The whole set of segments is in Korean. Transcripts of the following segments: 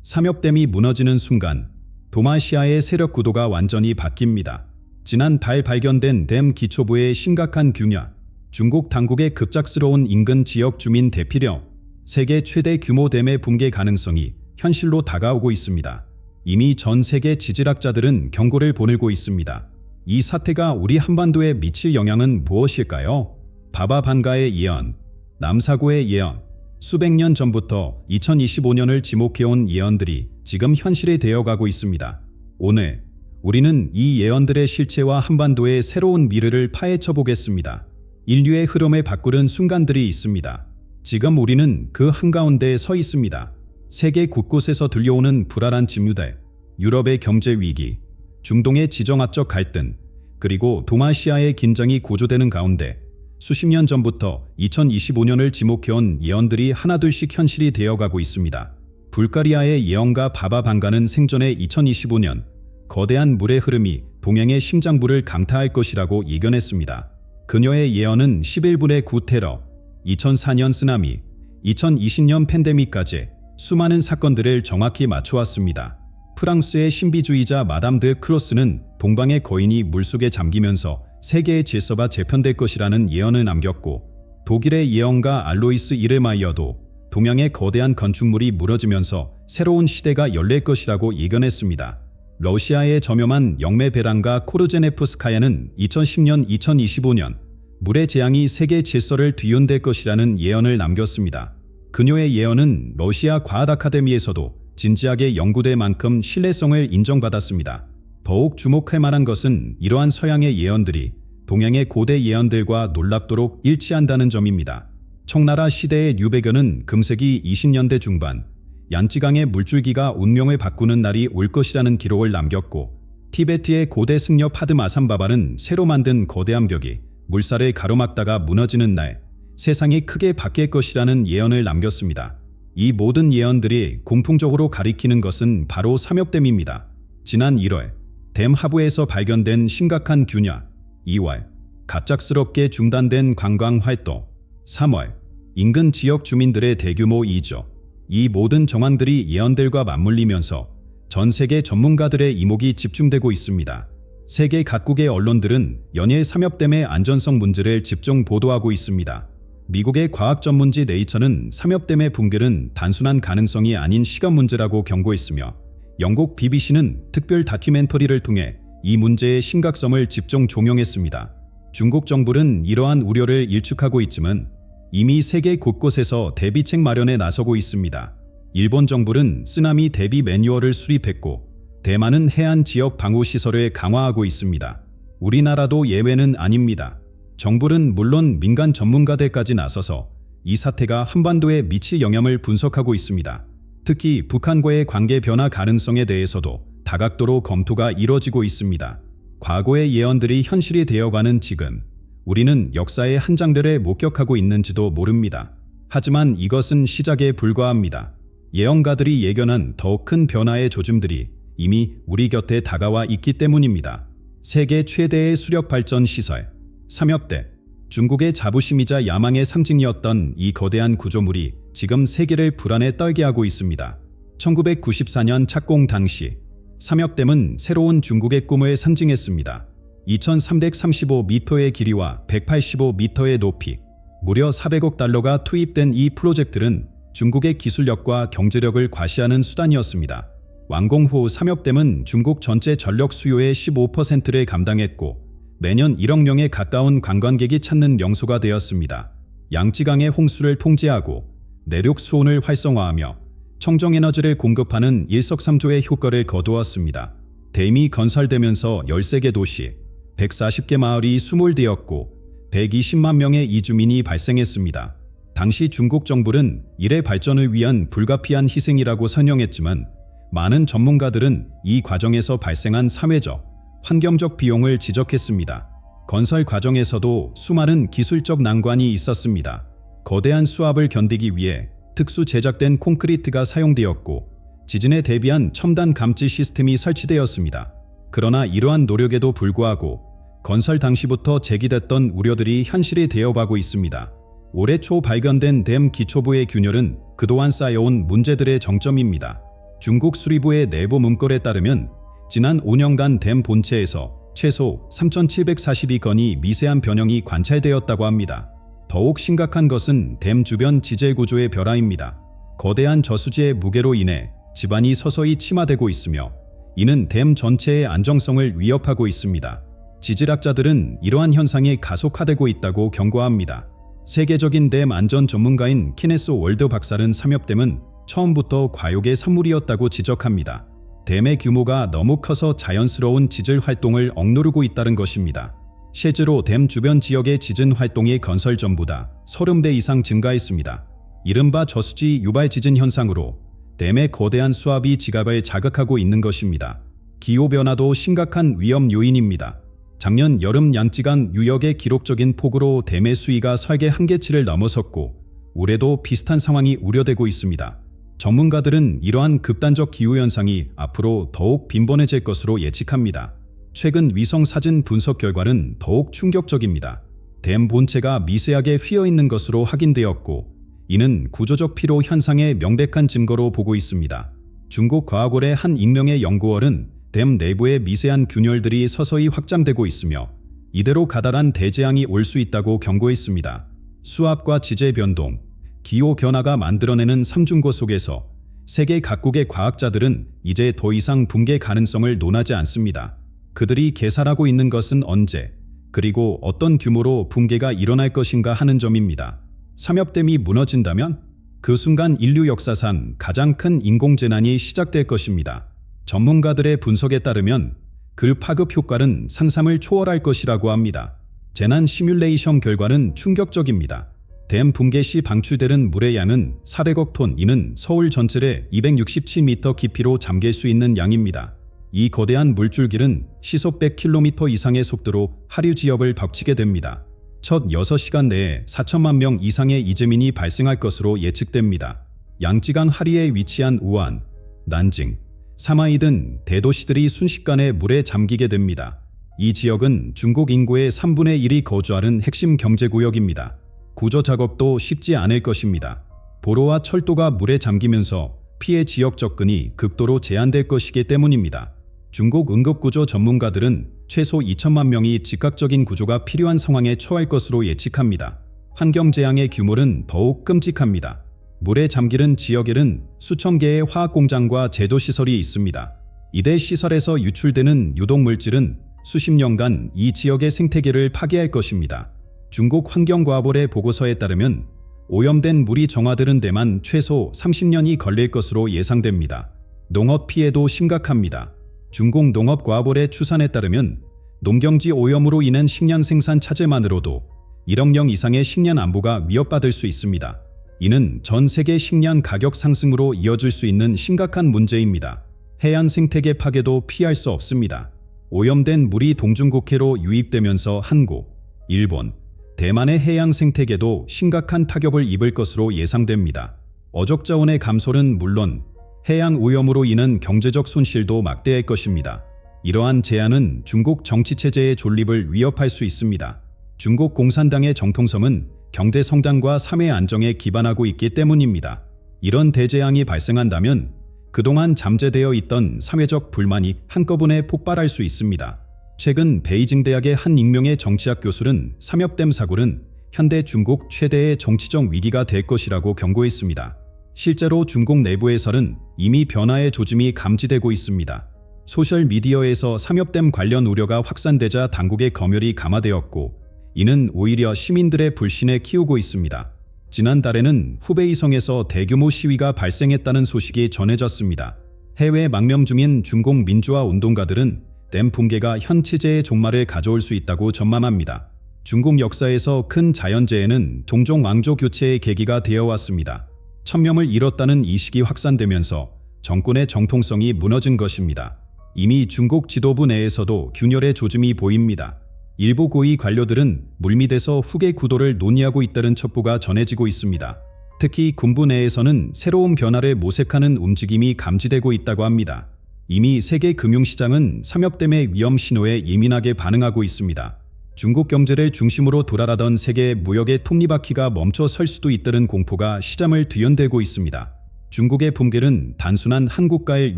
삼엽댐이 무너지는 순간 동아시아의 세력 구도가 완전히 바뀝니다. 지난 달 발견된 댐 기초부의 심각한 균열, 중국 당국의 급작스러운 인근 지역 주민 대피령, 세계 최대 규모 댐의 붕괴 가능성이 현실로 다가오고 있습니다. 이미 전 세계 지질학자들은 경고를 보내고 있습니다. 이 사태가 우리 한반도에 미칠 영향은 무엇일까요? 바바반가의 예언, 남사고의 예언, 수백 년 전부터 2025년을 지목해온 예언들이 지금 현실이 되어가고 있습니다. 오늘 우리는 이 예언들의 실체와 한반도의 새로운 미래를 파헤쳐 보겠습니다. 인류의 흐름을 바꾸는 순간들이 있습니다. 지금 우리는 그 한가운데에 서 있습니다. 세계 곳곳에서 들려오는 불안한 징후들, 유럽의 경제 위기, 중동의 지정학적 갈등, 그리고 동아시아의 긴장이 고조되는 가운데 수십 년 전부터 2025년을 지목해온 예언들이 하나둘씩 현실이 되어가고 있습니다. 불가리아의 예언가 바바반가는 생전에 2025년 거대한 물의 흐름이 동양의 심장부를 강타할 것이라고 예견했습니다. 그녀의 예언은 11분의 9 테러, 2004년 쓰나미, 2020년 팬데믹까지 수많은 사건들을 정확히 맞춰왔습니다. 프랑스의 신비주의자 마담 드 크로스는 동방의 거인이 물속에 잠기면서 세계의 질서가 재편될 것이라는 예언을 남겼고, 독일의 예언가 알로이스 이르마이어도 동양의 거대한 건축물이 무너지면서 새로운 시대가 열릴 것이라고 예견했습니다. 러시아의 저렴한 영매 배란가 코르제네프스카야는 2010년 2025년 물의 재앙이 세계 질서를 뒤흔들 것이라는 예언을 남겼습니다. 그녀의 예언은 러시아 과학 아카데미에서도 진지하게 연구될 만큼 신뢰성을 인정받았습니다. 더욱 주목할 만한 것은 이러한 서양의 예언들이 동양의 고대 예언들과 놀랍도록 일치한다는 점입니다. 청나라 시대의 류배견은 금세기 20년대 중반 얀찌강의 물줄기가 운명을 바꾸는 날이 올 것이라는 기록을 남겼고, 티베트의 고대 승려 파드마산바발은 새로 만든 거대한 벽이 물살을 가로막다가 무너지는 날 세상이 크게 바뀔 것이라는 예언을 남겼습니다. 이 모든 예언들이 공통적으로 가리키는 것은 바로 삼엽댐입니다. 지난 1월 댐 하부에서 발견된 심각한 균열, 2월 갑작스럽게 중단된 관광활동, 3월 인근 지역 주민들의 대규모 이주, 이 모든 정황들이 예언들과 맞물리면서 전 세계 전문가들의 이목이 집중되고 있습니다. 세계 각국의 언론들은 연일 삼엽댐의 안전성 문제를 집중 보도하고 있습니다. 미국의 과학 전문지 네이처는 삼엽댐의 붕괴는 단순한 가능성이 아닌 시간 문제라고 경고했으며, 영국 BBC는 특별 다큐멘터리를 통해 이 문제의 심각성을 집중 종용했습니다. 중국 정부는 이러한 우려를 일축하고 있지만 이미 세계 곳곳에서 대비책 마련에 나서고 있습니다. 일본 정부는 쓰나미 대비 매뉴얼을 수립했고, 대만은 해안 지역 방호 시설을 강화하고 있습니다. 우리나라도 예외는 아닙니다. 정부는 물론 민간 전문가들까지 나서서 이 사태가 한반도에 미칠 영향을 분석하고 있습니다. 특히 북한과의 관계 변화 가능성에 대해서도 다각도로 검토가 이뤄지고 있습니다. 과거의 예언들이 현실이 되어가는 지금, 우리는 역사의 한 장면을 목격하고 있는지도 모릅니다. 하지만 이것은 시작에 불과합니다. 예언가들이 예견한 더 큰 변화의 조짐들이 이미 우리 곁에 다가와 있기 때문입니다. 세계 최대의 수력 발전 시설, 삼엽댐, 중국의 자부심이자 야망의 상징이었던 이 거대한 구조물이 지금 세계를 불안에 떨게 하고 있습니다. 1994년 착공 당시 삼엽댐은 새로운 중국의 꿈을 상징했습니다. 2335m의 길이와 185m의 높이, 무려 400억 달러가 투입된 이 프로젝트는 중국의 기술력과 경제력을 과시하는 수단이었습니다. 완공 후 삼엽댐은 중국 전체 전력 수요의 15%를 감당했고, 매년 1억 명에 가까운 관광객이 찾는 명소가 되었습니다. 양쯔강의 홍수를 통제하고 내륙 수온을 활성화하며 청정에너지를 공급하는 일석삼조의 효과를 거두었습니다. 댐이 건설되면서 13개 도시, 140개 마을이 수몰되었고 120만 명의 이주민이 발생했습니다. 당시 중국 정부는 이래 발전을 위한 불가피한 희생이라고 설명했지만, 많은 전문가들은 이 과정에서 발생한 사회적, 환경적 비용을 지적했습니다. 건설 과정에서도 수많은 기술적 난관이 있었습니다. 거대한 수압을 견디기 위해 특수 제작된 콘크리트가 사용되었고, 지진에 대비한 첨단 감지 시스템이 설치되었습니다. 그러나 이러한 노력에도 불구하고 건설 당시부터 제기됐던 우려들이 현실이 되어가고 있습니다. 올해 초 발견된 댐 기초부의 균열은 그동안 쌓여온 문제들의 정점입니다. 중국 수리부의 내부 문건에 따르면 지난 5년간 댐 본체에서 최소 3,742건의 미세한 변형이 관찰되었다고 합니다. 더욱 심각한 것은 댐 주변 지질 구조의 변화입니다. 거대한 저수지의 무게로 인해 지반이 서서히 침하되고 있으며 이는 댐 전체의 안정성을 위협하고 있습니다. 지질학자들은 이러한 현상이 가속화되고 있다고 경고합니다. 세계적인 댐 안전 전문가인 키네스 월드 박사는 삼엽댐은 처음부터 과욕의 산물이었다고 지적합니다. 댐의 규모가 너무 커서 자연스러운 지질 활동을 억누르고 있다는 것입니다. 실제로 댐 주변 지역의 지진 활동이 건설 전보다 30배 이상 증가했습니다. 이른바 저수지 유발 지진 현상으로 댐의 거대한 수압이 지각을 자극하고 있는 것입니다. 기후변화도 심각한 위험 요인입니다. 작년 여름 양쯔강 유역의 기록적인 폭우로 댐의 수위가 설계 한계치를 넘어섰고 올해도 비슷한 상황이 우려되고 있습니다. 전문가들은 이러한 극단적 기후현상이 앞으로 더욱 빈번해질 것으로 예측합니다. 최근 위성 사진 분석 결과는 더욱 충격적입니다. 댐 본체가 미세하게 휘어있는 것으로 확인되었고 이는 구조적 피로 현상의 명백한 증거로 보고 있습니다. 중국 과학원의 한 익명의 연구원은 댐 내부의 미세한 균열들이 서서히 확장되고 있으며 이대로 가다란 대재앙이 올 수 있다고 경고했습니다. 수압과 지질 변동, 기후 변화가 만들어내는 삼중고 속에서 세계 각국의 과학자들은 이제 더 이상 붕괴 가능성을 논하지 않습니다. 그들이 계산하고 있는 것은 언제, 그리고 어떤 규모로 붕괴가 일어날 것인가 하는 점입니다. 삼엽댐이 무너진다면 그 순간 인류 역사상 가장 큰 인공재난이 시작될 것입니다. 전문가들의 분석에 따르면 그 파급 효과는 상상을 초월할 것이라고 합니다. 재난 시뮬레이션 결과는 충격적입니다. 댐 붕괴 시 방출되는 물의 양은 400억 톤, 이는 서울 전체를 267m 깊이로 잠길 수 있는 양입니다. 이 거대한 물줄기는 시속 100km 이상의 속도로 하류 지역을 덮치게 됩니다. 첫 6시간 내에 4천만 명 이상의 이재민이 발생할 것으로 예측됩니다. 양쯔강 하류에 위치한 우한, 난징, 사마이 등 대도시들이 순식간에 물에 잠기게 됩니다. 이 지역은 중국 인구의 3분의 1이 거주하는 핵심 경제구역입니다. 구조 작업도 쉽지 않을 것입니다. 보로와 철도가 물에 잠기면서 피해 지역 접근이 극도로 제한될 것이기 때문입니다. 중국 응급구조 전문가들은 최소 2천만 명이 즉각적인 구조가 필요한 상황에 처할 것으로 예측합니다. 환경재앙의 규모는 더욱 끔찍합니다. 물에 잠기는 지역에는 수천 개의 화학공장과 제조시설이 있습니다. 이대 시설에서 유출되는 유독물질은 수십 년간 이 지역의 생태계를 파괴할 것입니다. 중국 환경과학원의 보고서에 따르면 오염된 물이 정화되는 데만 최소 30년이 걸릴 것으로 예상됩니다. 농업 피해도 심각합니다. 중국 농업과학원의 추산에 따르면 농경지 오염으로 인한 식량 생산 차질만으로도 1억 명 이상의 식량 안보가 위협받을 수 있습니다. 이는 전 세계 식량 가격 상승으로 이어질 수 있는 심각한 문제입니다. 해안 생태계 파괴도 피할 수 없습니다. 오염된 물이 동중국해로 유입되면서 한국, 일본, 대만의 해양 생태계도 심각한 타격을 입을 것으로 예상됩니다. 어족자원의 감소는 물론 해양 오염으로 인한 경제적 손실도 막대할 것입니다. 이러한 제한은 중국 정치체제의 존립을 위협할 수 있습니다. 중국 공산당의 정통성은 경제 성장과 사회 안정에 기반하고 있기 때문입니다. 이런 대재앙이 발생한다면 그동안 잠재되어 있던 사회적 불만이 한꺼번에 폭발할 수 있습니다. 최근 베이징 대학의 한 익명의 정치학 교수는 삼엽댐 사고는 현대 중국 최대의 정치적 위기가 될 것이라고 경고했습니다. 실제로 중국 내부에서는 이미 변화의 조짐이 감지되고 있습니다. 소셜미디어에서 삼엽댐 관련 우려가 확산되자 당국의 검열이 감화되었고 이는 오히려 시민들의 불신을 키우고 있습니다. 지난달에는 후베이성에서 대규모 시위가 발생했다는 소식이 전해졌습니다. 해외 망명 중인 중국 민주화 운동가들은 댐 붕괴가 현 체제의 종말을 가져올 수 있다고 전망합니다. 중국 역사에서 큰 자연재해는 종종 왕조 교체의 계기가 되어왔습니다. 천명을 잃었다는 이식이 확산되면서 정권의 정통성이 무너진 것입니다. 이미 중국 지도부 내에서도 균열의 조짐이 보입니다. 일부 고위 관료들은 물밑에서 후계 구도를 논의하고 있다는 첩보가 전해지고 있습니다. 특히 군부 내에서는 새로운 변화를 모색하는 움직임이 감지되고 있다고 합니다. 이미 세계 금융시장은 삼엽댐의 위험 신호에 예민하게 반응하고 있습니다. 중국 경제를 중심으로 돌아가던 세계 무역의 톱니바퀴가 멈춰 설 수도 있다는 공포가 시장을 뒤흔들고 있습니다. 중국의 품길은 단순한 한 국가의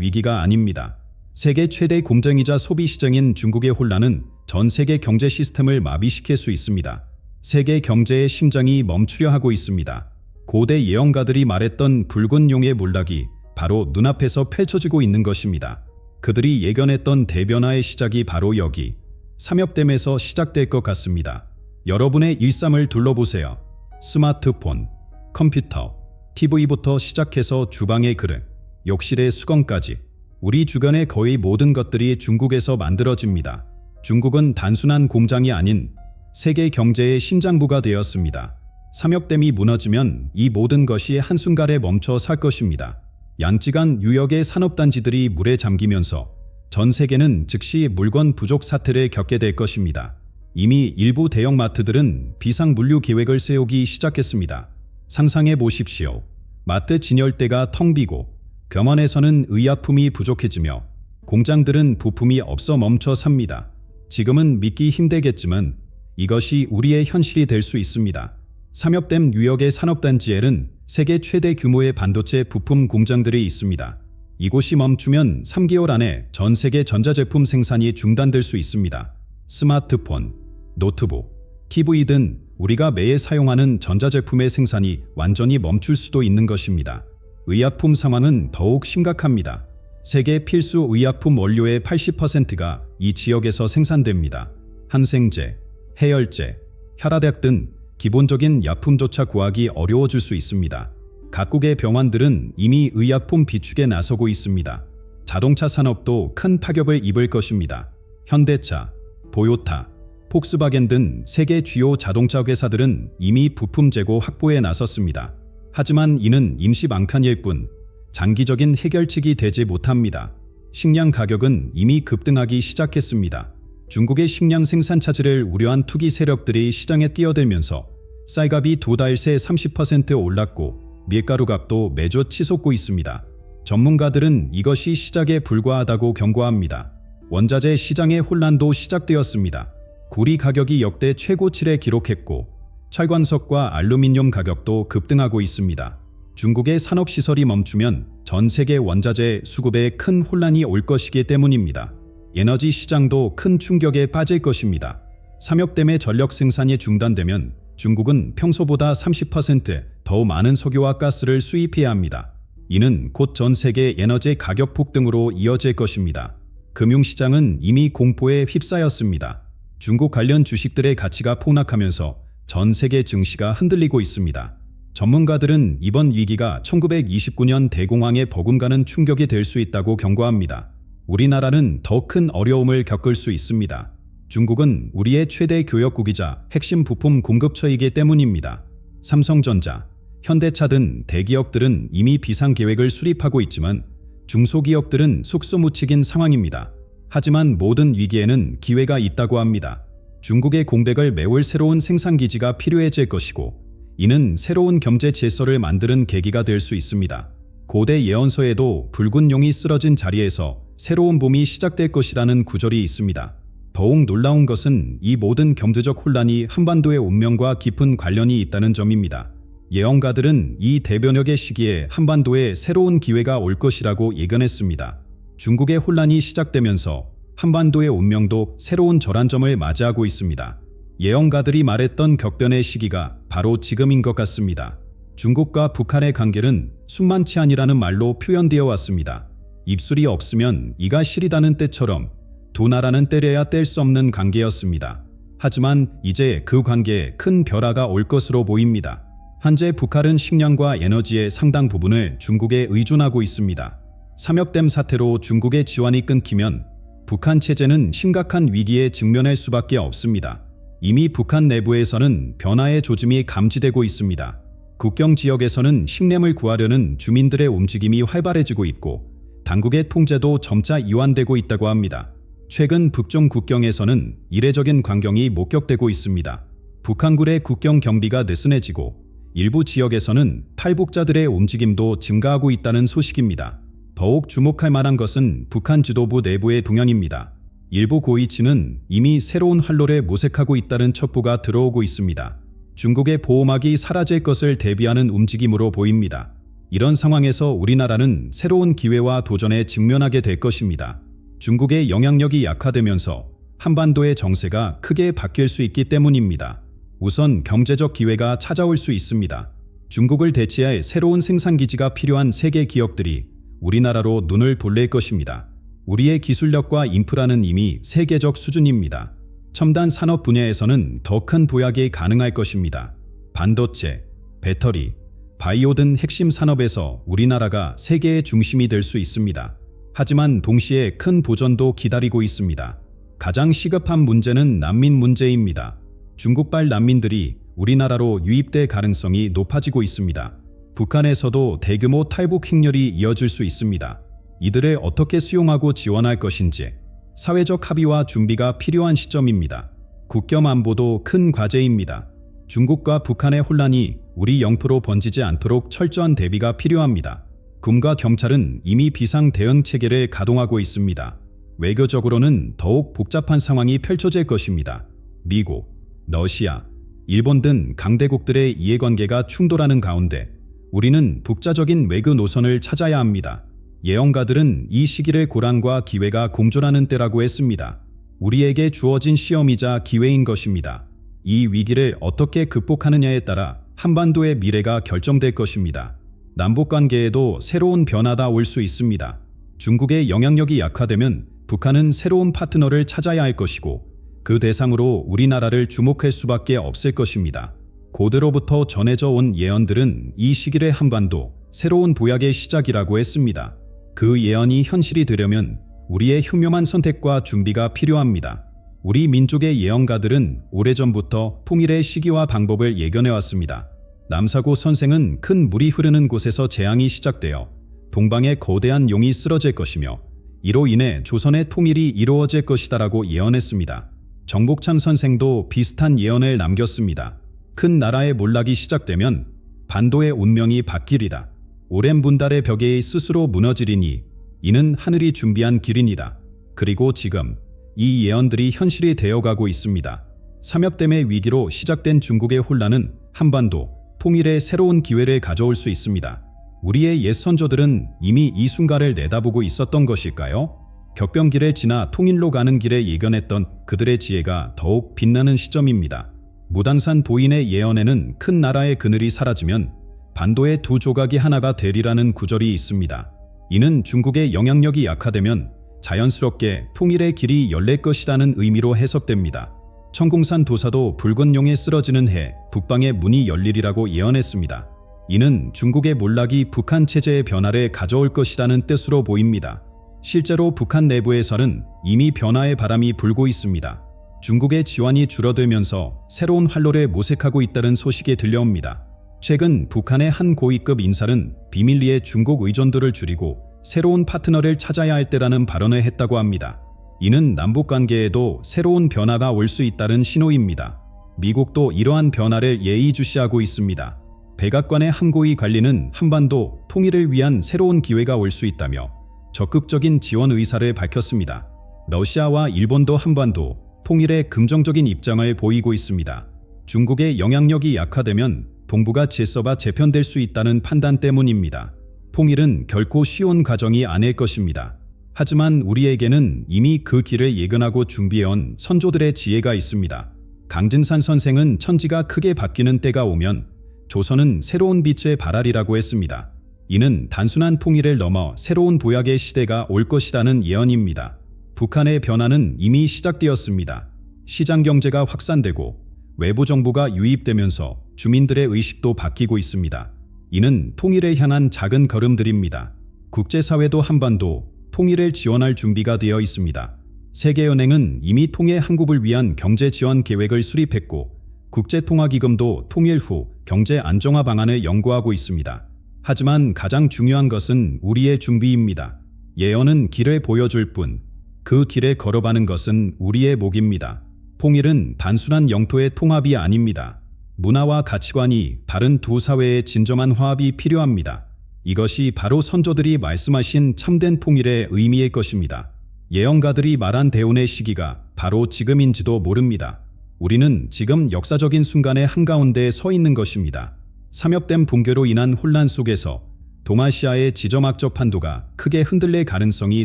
위기가 아닙니다. 세계 최대 공장이자 소비 시장인 중국의 혼란은 전 세계 경제 시스템을 마비시킬 수 있습니다. 세계 경제의 심장이 멈추려 하고 있습니다. 고대 예언가들이 말했던 붉은 용의 몰락이 바로 눈앞에서 펼쳐지고 있는 것입니다. 그들이 예견했던 대변화의 시작이 바로 여기 삼엽댐에서 시작될 것 같습니다. 여러분의 일상을 둘러보세요. 스마트폰, 컴퓨터, TV부터 시작해서 주방의 그릇, 욕실의 수건까지 우리 주변의 거의 모든 것들이 중국에서 만들어집니다. 중국은 단순한 공장이 아닌 세계 경제의 심장부가 되었습니다. 삼엽댐이 무너지면 이 모든 것이 한순간에 멈춰 살 것입니다. 양쯔강 유역의 산업단지들이 물에 잠기면서 전 세계는 즉시 물건 부족 사태를 겪게 될 것입니다. 이미 일부 대형마트들은 비상물류 계획을 세우기 시작했습니다. 상상해 보십시오. 마트 진열대가 텅 비고 병원에서는 의약품이 부족해지며 공장들은 부품이 없어 멈춰 삽니다. 지금은 믿기 힘들겠지만 이것이 우리의 현실이 될 수 있습니다. 삼엽댐 유역의 산업단지에는 세계 최대 규모의 반도체 부품 공장들이 있습니다. 이곳이 멈추면 3개월 안에 전 세계 전자제품 생산이 중단될 수 있습니다. 스마트폰, 노트북, TV 등 우리가 매일 사용하는 전자제품의 생산이 완전히 멈출 수도 있는 것입니다. 의약품 상황은 더욱 심각합니다. 세계 필수 의약품 원료의 80%가 이 지역에서 생산됩니다. 항생제, 해열제, 혈압약 등 기본적인 약품조차 구하기 어려워질 수 있습니다. 각국의 병원들은 이미 의약품 비축에 나서고 있습니다. 자동차 산업도 큰 타격을 입을 것입니다. 현대차, 도요타, 폭스바겐 등 세계 주요 자동차 회사들은 이미 부품 재고 확보에 나섰습니다. 하지만 이는 임시 방편일 뿐 장기적인 해결책이 되지 못합니다. 식량 가격은 이미 급등하기 시작했습니다. 중국의 식량 생산 차질을 우려한 투기 세력들이 시장에 뛰어들면서 쌀값이 2달 새 30% 올랐고 밀가루 값도 매주 치솟고 있습니다. 전문가들은 이것이 시작에 불과하다고 경고합니다. 원자재 시장의 혼란도 시작되었습니다. 구리 가격이 역대 최고치를 기록했고 철광석과 알루미늄 가격도 급등하고 있습니다. 중국의 산업시설이 멈추면 전 세계 원자재 수급에 큰 혼란이 올 것이기 때문입니다. 에너지 시장도 큰 충격에 빠질 것입니다. 삼엽댐의 전력 생산이 중단되면 중국은 평소보다 30% 더 많은 석유와 가스를 수입해야 합니다. 이는 곧 전 세계 에너지 가격 폭등으로 이어질 것입니다. 금융시장은 이미 공포에 휩싸였습니다. 중국 관련 주식들의 가치가 폭락하면서 전 세계 증시가 흔들리고 있습니다. 전문가들은 이번 위기가 1929년 대공황에 버금가는 충격이 될 수 있다고 경고합니다. 우리나라는 더 큰 어려움을 겪을 수 있습니다. 중국은 우리의 최대 교역국이자 핵심 부품 공급처이기 때문입니다. 삼성전자, 현대차 등 대기업들은 이미 비상계획을 수립하고 있지만 중소기업들은 속수무책인 상황입니다. 하지만 모든 위기에는 기회가 있다고 합니다. 중국의 공백을 메울 새로운 생산기지가 필요해질 것이고 이는 새로운 경제 질서를 만드는 계기가 될 수 있습니다. 고대 예언서에도 붉은 용이 쓰러진 자리에서 새로운 봄이 시작될 것이라는 구절이 있습니다. 더욱 놀라운 것은 이 모든 경제적 혼란이 한반도의 운명과 깊은 관련이 있다는 점입니다. 예언가들은 이 대변혁의 시기에 한반도에 새로운 기회가 올 것이라고 예견했습니다. 중국의 혼란이 시작되면서 한반도의 운명도 새로운 전환점을 맞이하고 있습니다. 예언가들이 말했던 격변의 시기가 바로 지금인 것 같습니다. 중국과 북한의 관계는 순만치 아니라는 말로 표현되어 왔습니다. 입술이 없으면 이가 시리다는 때처럼 두 나라는 때려야 뗄 수 없는 관계였습니다. 하지만 이제 그 관계에 큰 변화가 올 것으로 보입니다. 현재 북한은 식량과 에너지의 상당 부분을 중국에 의존하고 있습니다. 삼엽댐 사태로 중국의 지원이 끊기면 북한 체제는 심각한 위기에 직면할 수밖에 없습니다. 이미 북한 내부에서는 변화의 조짐이 감지되고 있습니다. 국경 지역에서는 식량을 구하려는 주민들의 움직임이 활발해지고 있고 당국의 통제도 점차 이완되고 있다고 합니다. 최근 북중 국경에서는 이례적인 광경이 목격되고 있습니다. 북한군의 국경 경비가 느슨해지고 일부 지역에서는 탈북자들의 움직임도 증가하고 있다는 소식입니다. 더욱 주목할 만한 것은 북한 지도부 내부의 동향입니다. 일부 고위층은 이미 새로운 활로를 모색하고 있다는 첩보가 들어오고 있습니다. 중국의 보호막이 사라질 것을 대비하는 움직임으로 보입니다. 이런 상황에서 우리나라는 새로운 기회와 도전에 직면하게 될 것입니다. 중국의 영향력이 약화되면서 한반도의 정세가 크게 바뀔 수 있기 때문입니다. 우선 경제적 기회가 찾아올 수 있습니다. 중국을 대체할 새로운 생산기지가 필요한 세계 기업들이 우리나라로 눈을 돌릴 것입니다. 우리의 기술력과 인프라는 이미 세계적 수준입니다. 첨단 산업 분야에서는 더 큰 도약이 가능할 것입니다. 반도체, 배터리, 바이오 등 핵심 산업에서 우리나라가 세계의 중심이 될 수 있습니다. 하지만 동시에 큰 도전도 기다리고 있습니다. 가장 시급한 문제는 난민 문제입니다. 중국발 난민들이 우리나라로 유입될 가능성이 높아지고 있습니다. 북한에서도 대규모 탈북 행렬이 이어질 수 있습니다. 이들을 어떻게 수용하고 지원할 것인지 사회적 합의와 준비가 필요한 시점입니다. 국경 안보도 큰 과제입니다. 중국과 북한의 혼란이 우리 영토로 번지지 않도록 철저한 대비가 필요합니다. 군과 경찰은 이미 비상 대응 체계를 가동하고 있습니다. 외교적으로는 더욱 복잡한 상황이 펼쳐질 것입니다. 미국, 러시아, 일본 등 강대국들의 이해관계가 충돌하는 가운데 우리는 독자적인 외교 노선을 찾아야 합니다. 예언가들은 이 시기를 고난과 기회가 공존하는 때라고 했습니다. 우리에게 주어진 시험이자 기회인 것입니다. 이 위기를 어떻게 극복하느냐에 따라 한반도의 미래가 결정될 것입니다. 남북관계에도 새로운 변화가 올 수 있습니다. 중국의 영향력이 약화되면 북한은 새로운 파트너를 찾아야 할 것이고 그 대상으로 우리나라를 주목할 수밖에 없을 것입니다. 고대로부터 전해져 온 예언들은 이 시기를 한반도 새로운 보약의 시작이라고 했습니다. 그 예언이 현실이 되려면 우리의 현명한 선택과 준비가 필요합니다. 우리 민족의 예언가들은 오래전부터 통일의 시기와 방법을 예견해왔습니다. 남사고 선생은 큰 물이 흐르는 곳에서 재앙이 시작되어 동방의 거대한 용이 쓰러질 것이며 이로 인해 조선의 통일이 이루어질 것이다라고 예언했습니다. 정복창 선생도 비슷한 예언을 남겼습니다. 큰 나라의 몰락이 시작되면 반도의 운명이 바뀌리다. 오랜 분달의 벽에 스스로 무너지리니 이는 하늘이 준비한 길이니다. 그리고 지금 이 예언들이 현실이 되어가고 있습니다. 삼엽댐의 위기로 시작된 중국의 혼란은 한반도 통일의 새로운 기회를 가져올 수 있습니다. 우리의 옛 선조들은 이미 이 순간을 내다보고 있었던 것일까요? 격변기를 지나 통일로 가는 길에 예견했던 그들의 지혜가 더욱 빛나는 시점입니다. 무당산 보인의 예언에는 큰 나라의 그늘이 사라지면 반도의 두 조각이 하나가 되리라는 구절이 있습니다. 이는 중국의 영향력이 약화되면 자연스럽게 통일의 길이 열릴 것이라는 의미로 해석됩니다. 천공산 도사도 붉은 용에 쓰러지는 해 북방의 문이 열리리라고 예언했습니다. 이는 중국의 몰락이 북한 체제의 변화를 가져올 것이라는 뜻으로 보입니다. 실제로 북한 내부에서는 이미 변화의 바람이 불고 있습니다. 중국의 지원이 줄어들면서 새로운 활로를 모색하고 있다는 소식이 들려옵니다. 최근 북한의 한 고위급 인사는 비밀리에 중국 의존도를 줄이고 새로운 파트너를 찾아야 할 때라는 발언을 했다고 합니다. 이는 남북관계에도 새로운 변화가 올 수 있다는 신호입니다. 미국도 이러한 변화를 예의주시하고 있습니다. 백악관의 함고위 관리는 한반도 통일을 위한 새로운 기회가 올 수 있다며 적극적인 지원 의사를 밝혔습니다. 러시아와 일본도 한반도 통일에 긍정적인 입장을 보이고 있습니다. 중국의 영향력이 약화되면 동북아 질서가 재편될 수 있다는 판단 때문입니다. 통일은 결코 쉬운 과정이 아닐 것입니다. 하지만 우리에게는 이미 그 길을 예견하고 준비해온 선조들의 지혜가 있습니다. 강진산 선생은 천지가 크게 바뀌는 때가 오면 조선은 새로운 빛의 발알이라고 했습니다. 이는 단순한 통일을 넘어 새로운 보약의 시대가 올 것이라는 예언입니다. 북한의 변화는 이미 시작되었습니다. 시장경제가 확산되고 외부 정부가 유입되면서 주민들의 의식도 바뀌고 있습니다. 이는 통일에 향한 작은 걸음들입니다. 국제사회도 한반도 통일을 지원할 준비가 되어 있습니다. 세계은행은 이미 통일 한국을 위한 경제 지원 계획을 수립했고 국제통화기금도 통일 후 경제 안정화 방안을 연구하고 있습니다. 하지만 가장 중요한 것은 우리의 준비입니다. 예언은 길을 보여줄 뿐 그 길에 걸어가는 것은 우리의 몫입니다. 통일은 단순한 영토의 통합이 아닙니다. 문화와 가치관이 바른 두 사회의 진정한 화합이 필요합니다. 이것이 바로 선조들이 말씀하신 참된 통일의 의미일 것입니다. 예언가들이 말한 대운의 시기가 바로 지금인지도 모릅니다. 우리는 지금 역사적인 순간의 한가운데에 서 있는 것입니다. 삼엽댐 붕괴로 인한 혼란 속에서 동아시아의 지정학적 판도가 크게 흔들릴 가능성이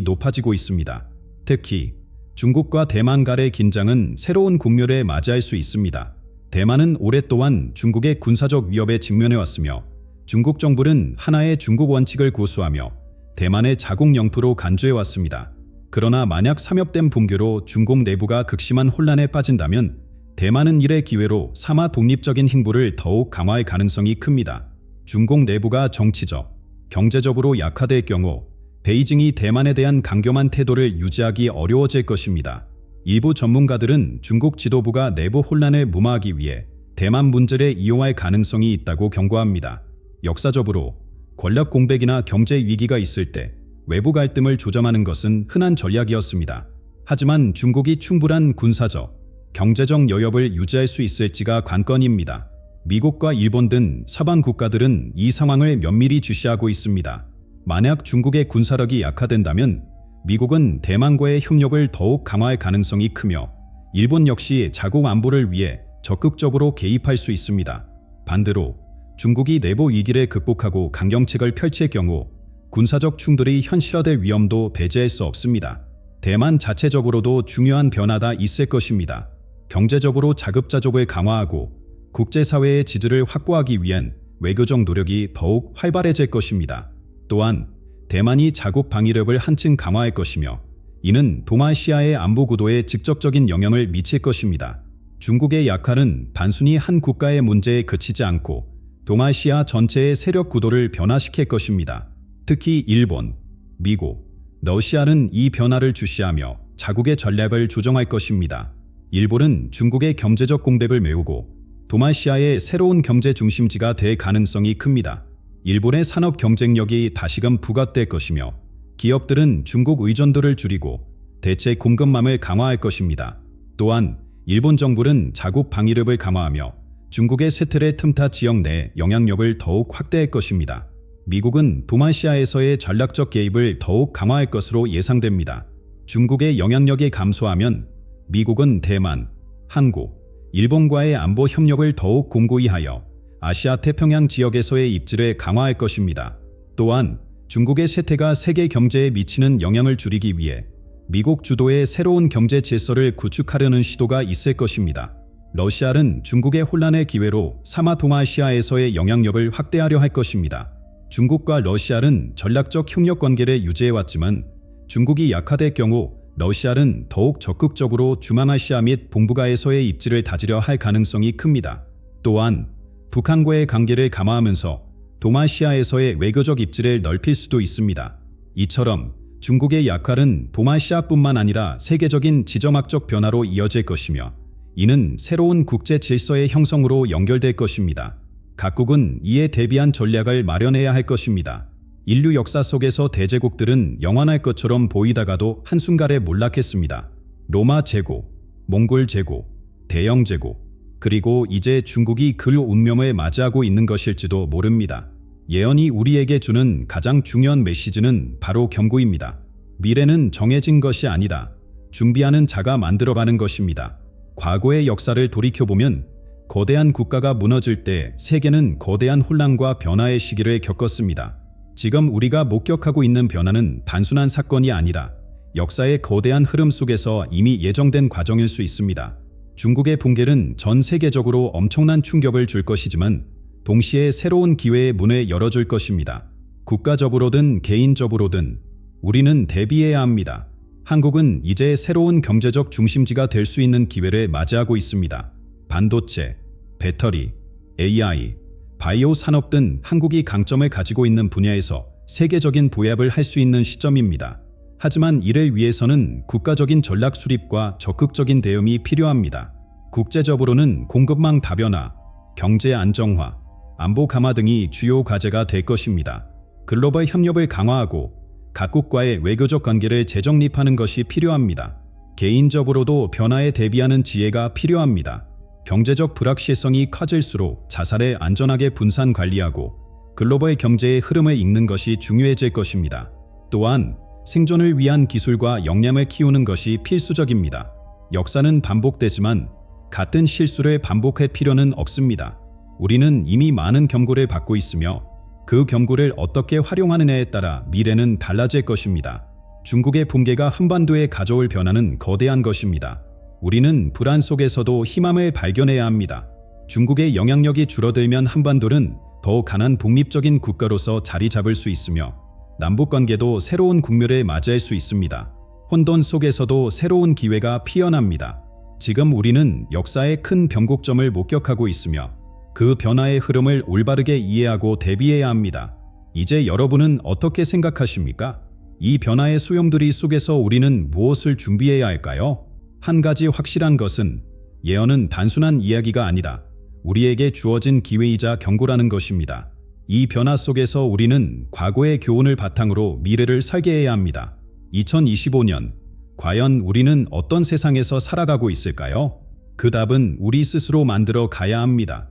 높아지고 있습니다. 특히 중국과 대만 간의 긴장은 새로운 국면에 맞이할 수 있습니다. 대만은 오랫동안 중국의 군사적 위협에 직면해왔으며 중국 정부는 하나의 중국 원칙을 고수하며 대만의 자국 영토로 간주해왔습니다. 그러나 만약 삼엽댐 붕괴로 중국 내부가 극심한 혼란에 빠진다면 대만은 이래 기회로 사마 독립적인 행보를 더욱 강화할 가능성이 큽니다. 중국 내부가 정치적, 경제적으로 약화될 경우 베이징이 대만에 대한 강경한 태도를 유지하기 어려워질 것입니다. 일부 전문가들은 중국 지도부가 내부 혼란을 무마하기 위해 대만 문제를 이용할 가능성이 있다고 경고합니다. 역사적으로 권력 공백이나 경제 위기가 있을 때 외부 갈등을 조정하는 것은 흔한 전략이었습니다. 하지만 중국이 충분한 군사적, 경제적 여력을 유지할 수 있을지가 관건입니다. 미국과 일본 등 서방 국가들은 이 상황을 면밀히 주시하고 있습니다. 만약 중국의 군사력이 약화된다면 미국은 대만과의 협력을 더욱 강화할 가능성이 크며 일본 역시 자국 안보를 위해 적극적으로 개입할 수 있습니다. 반대로 중국이 내부 위기를 극복하고 강경책을 펼칠 경우 군사적 충돌이 현실화될 위험도 배제할 수 없습니다. 대만 자체적으로도 중요한 변화가 있을 것입니다. 경제적으로 자급자족을 강화하고 국제사회의 지지를 확보하기 위한 외교적 노력이 더욱 활발해질 것입니다. 또한 대만이 자국 방위력을 한층 강화할 것이며 이는 동아시아의 안보 구도에 직접적인 영향을 미칠 것입니다. 중국의 약화는 단순히 한 국가의 문제에 그치지 않고 동아시아 전체의 세력 구도를 변화시킬 것입니다. 특히 일본, 미국, 러시아는 이 변화를 주시하며 자국의 전략을 조정할 것입니다. 일본은 중국의 경제적 공백을 메우고 동아시아의 새로운 경제 중심지가 될 가능성이 큽니다. 일본의 산업 경쟁력이 다시금 부각될 것이며 기업들은 중국 의존도를 줄이고 대체 공급망을 강화할 것입니다. 또한 일본 정부는 자국 방위력을 강화하며 중국의 쇠퇴를 틈타 지역 내 영향력을 더욱 확대할 것입니다. 미국은 동아시아에서의 전략적 개입을 더욱 강화할 것으로 예상됩니다. 중국의 영향력이 감소하면 미국은 대만, 한국, 일본과의 안보 협력을 더욱 공고히 하여 아시아 태평양 지역에서의 입지를 강화할 것입니다. 또한 중국의 쇠퇴가 세계 경제에 미치는 영향을 줄이기 위해 미국 주도의 새로운 경제 질서를 구축하려는 시도가 있을 것입니다. 러시아는 중국의 혼란의 기회로 사마동아시아에서의 영향력을 확대하려 할 것입니다. 중국과 러시아는 전략적 협력 관계를 유지해왔지만 중국이 약화될 경우 러시아는 더욱 적극적으로 중앙아시아 및 동북아에서의 입지를 다지려 할 가능성이 큽니다. 또한 북한과의 관계를 감화하면서 동아시아에서의 외교적 입지를 넓힐 수도 있습니다. 이처럼 중국의 약화는 동아시아뿐만 아니라 세계적인 지정학적 변화로 이어질 것이며 이는 새로운 국제 질서의 형성으로 연결될 것입니다. 각국은 이에 대비한 전략을 마련해야 할 것입니다. 인류 역사 속에서 대제국들은 영원할 것처럼 보이다가도 한순간에 몰락했습니다. 로마 제국, 몽골 제국, 대영 제국, 그리고 이제 중국이 그 운명을 맞이하고 있는 것일지도 모릅니다. 예언이 우리에게 주는 가장 중요한 메시지는 바로 경고입니다. 미래는 정해진 것이 아니다. 준비하는 자가 만들어가는 것입니다. 과거의 역사를 돌이켜보면 거대한 국가가 무너질 때 세계는 거대한 혼란과 변화의 시기를 겪었습니다. 지금 우리가 목격하고 있는 변화는 단순한 사건이 아니라 역사의 거대한 흐름 속에서 이미 예정된 과정일 수 있습니다. 중국의 붕괴는 전 세계적으로 엄청난 충격을 줄 것이지만 동시에 새로운 기회의 문을 열어줄 것입니다. 국가적으로든 개인적으로든 우리는 대비해야 합니다. 한국은 이제 새로운 경제적 중심지가 될 수 있는 기회를 맞이하고 있습니다. 반도체, 배터리, AI, 바이오 산업 등 한국이 강점을 가지고 있는 분야에서 세계적인 보합을 할 수 있는 시점입니다. 하지만 이를 위해서는 국가적인 전략 수립과 적극적인 대응이 필요합니다. 국제적으로는 공급망 다변화, 경제 안정화, 안보 강화 등이 주요 과제가 될 것입니다. 글로벌 협력을 강화하고 각국과의 외교적 관계를 재정립하는 것이 필요합니다. 개인적으로도 변화에 대비하는 지혜가 필요합니다. 경제적 불확실성이 커질수록 자산을 안전하게 분산 관리하고 글로벌 경제의 흐름을 읽는 것이 중요해질 것입니다. 또한 생존을 위한 기술과 역량을 키우는 것이 필수적입니다. 역사는 반복되지만 같은 실수를 반복할 필요는 없습니다. 우리는 이미 많은 경고를 받고 있으며 그 경고를 어떻게 활용하느냐에 따라 미래는 달라질 것입니다. 중국의 붕괴가 한반도에 가져올 변화는 거대한 것입니다. 우리는 불안 속에서도 희망을 발견해야 합니다. 중국의 영향력이 줄어들면 한반도는 더 강한 독립적인 국가로서 자리 잡을 수 있으며 남북관계도 새로운 국면을 맞이할 수 있습니다. 혼돈 속에서도 새로운 기회가 피어납니다. 지금 우리는 역사의 큰 변곡점을 목격하고 있으며 그 변화의 흐름을 올바르게 이해하고 대비해야 합니다. 이제 여러분은 어떻게 생각하십니까? 이 변화의 수용들이 속에서 우리는 무엇을 준비해야 할까요? 한 가지 확실한 것은 예언은 단순한 이야기가 아니다. 우리에게 주어진 기회이자 경고라는 것입니다. 이 변화 속에서 우리는 과거의 교훈을 바탕으로 미래를 설계해야 합니다. 2025년, 과연 우리는 어떤 세상에서 살아가고 있을까요? 그 답은 우리 스스로 만들어 가야 합니다.